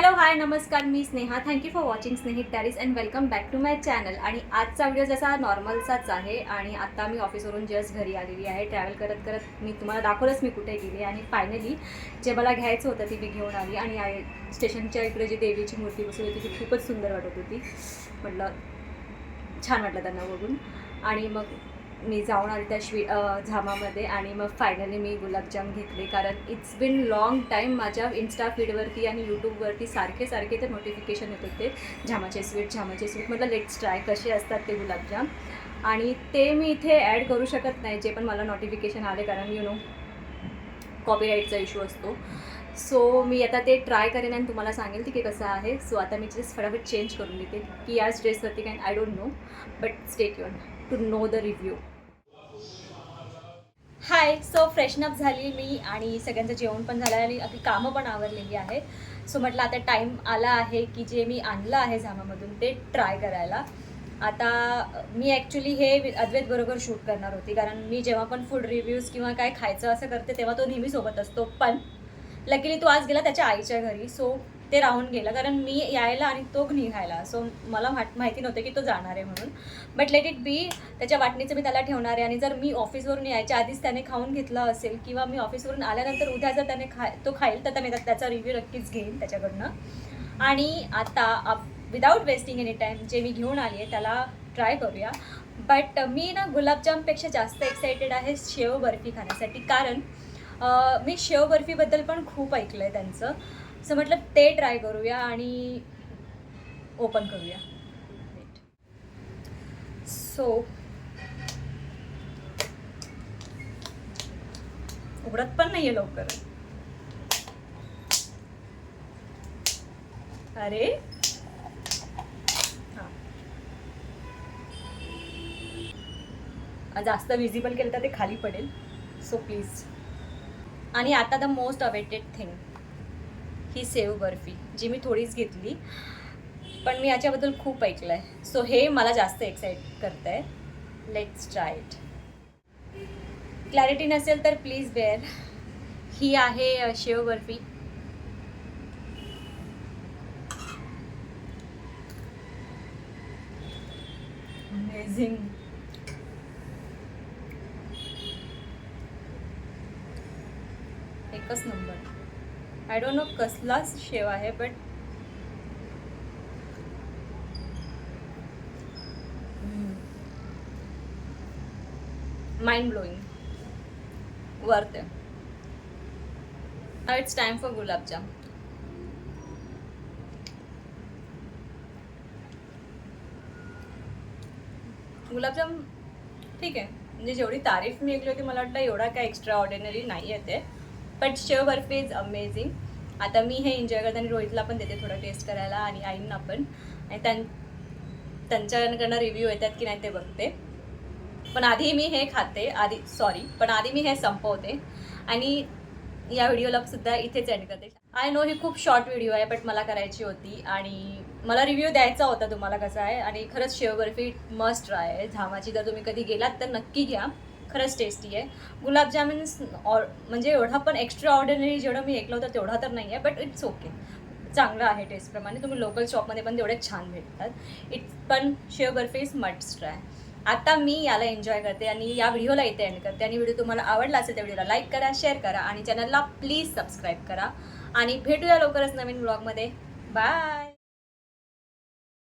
Hello hi नमस्कार, मी Sneha. Thank you for watching Snehit diaries and welcome back to my channel. आणि आजचा व्हिडिओ जसा नॉर्मलचाच आहे. आणि आता मी ऑफिसवरून जस्ट घरी आलेली आहे. ट्रॅव्हल करत करत मी तुम्हाला दाखवलंच मी कुठे गेली. आणि फायनली जे मला घ्यायचं होतं ती मी घेऊन आली. आणि स्टेशनच्या इकडे जी देवीची मूर्ती बसवली होती ती खूपच सुंदर वाटत होती. म्हटलं छान वाटलं त्यांना बघून. आणि मग मी जाऊन आली त्या झामामध्ये. आणि मग फायनली मी गुलाबजाम घेतले, कारण इट्स बिन लॉंग टाईम माझ्या इन्स्टा फीडवरती आणि यूट्यूबवरती सारखे ते नोटिफिकेशन येत होते झामाचे स्वीट. म्हटलं लेट्स ट्राय कसे असतात ते गुलाबजाम. आणि ते मी इथे ॲड करू शकत नाही जे पण मला नोटिफिकेशन आले, कारण यू नो कॉपीराईटचा इश्यू असतो. सो मी आता ते ट्राय करेन आणि तुम्हाला सांगेल की कसं आहे. सो आता मी जस्ट फटाफट चेंज करून देते की याच ड्रेसवरती काय I don't know, but stay tune to know the review. Hi. So freshen up झाली मी आणि सगळ्यांचं जेवण पण झालं आणि अगदी कामं पण आवरलेली आहे. सो म्हटलं आता टाईम आला आहे की जे मी आणलं आहे झामामधून ते ट्राय करायला. आता मी ॲक्च्युली हे अद्वैतबरोबर शूट करणार होती, कारण मी जेव्हा पण फूड रिव्ह्यूज किंवा काय खायचं असं करते तेव्हा तो नेहमी सोबत असतो. पण लकीली तो आज गेला त्याच्या आईच्या घरी, सो ते राहून गेलं, कारण मी यायला आणि तो निघायला. सो मला माहिती नव्हतं की तो जाणार आहे म्हणून. बट लेट इट बी, त्याच्या वाटणीचं मी त्याला ठेवणार आहे. आणि जर मी ऑफिसवरून यायच्या आधीच त्याने खाऊन घेतलं असेल किंवा मी ऑफिसवरून आल्यानंतर उद्या जर त्याने तो खाईल तर मी त्याचा रिव्ह्यू नक्कीच घेईन त्याच्याकडनं. आणि आता विदाऊट वेस्टिंग एनी टाईम जे मी घेऊन आली आहे त्याला ट्राय करूया. बट मी ना गुलाबजामपेक्षा जास्त एक्सायटेड आहे शेव बर्फी खाण्यासाठी, कारण मी शेव बर्फीबद्दल पण खूप ऐकलं आहे त्यांचं. सो म्हटलं ते ट्राय करूया आणि ओपन करूया. सो उघडत पण नाही आहे लवकर. अरे हां, जास्त विजिबल केलं तर ते खाली पडेल. So please. आणि आता द मोस्ट अवेटेड थिंग, ही सेव बर्फी जी मी थोडीच घेतली, पण मी याच्याबद्दल खूप ऐकलं आहे. सो हे मला जास्त एक्साइट करतं आहे. Let's try it. क्लॅरिटी नसेल तर प्लीज बेअर. ही आहे शेव बर्फी. अमेझिंग. एकच नंबर. आय डोंट नो कसलाच शेव आहे, बट माइंड ब्लोइंग. वर्थ आहे. It's time for gulab jamun. Gulab jamun ठीक आहे, म्हणजे जेवढी तारीफ मी ऐकली होती मला वाटलं एवढा काय एक्स्ट्रा ऑर्डिनरी नाही आहे ते. But sev barfi is amazing. आता मी हे एन्जॉय करते आणि रोहितला पण देते थोडं टेस्ट करायला आणि आईंना पण. आणि त्यांच्याकडनं रिव्ह्यू येतात की नाही ते बघते. पण आधी मी हे खाते, पण आधी मी हे संपवते आणि या व्हिडिओला सुद्धा इथेच एंड करते. आय नो ही खूप शॉर्ट व्हिडिओ आहे, बट मला करायची होती आणि मला रिव्ह्यू द्यायचा होता तुम्हाला कसा आहे. आणि खरंच शेव बर्फी मस्ट ट्राय आहे झामाची. जर तुम्ही कधी गेलात तर नक्की घ्या, खरंच टेस्टी आहे. गुलाबजामुन म्हणजे एवढा पण एक्स्ट्रा ऑर्डिनरी जेवढं मी ऐकलं होतं तेवढा तर नाही आहे, बट इट्स ओके, चांगलं आहे टेस्टप्रमाणे. तुम्ही लोकल शॉपमध्ये पण तेवढे छान भेटतात. पण शेव बर्फी इज मस्ट ट्राय. आता मी याला एन्जॉय करते आणि या व्हिडिओला इथे एंड करते. आणि व्हिडिओ तुम्हाला आवडला असेल तर व्हिडिओला लाईक करा, शेअर करा आणि चॅनलला प्लीज सबस्क्राईब करा. आणि भेटूया लवकरच नवीन ब्लॉगमध्ये. बाय.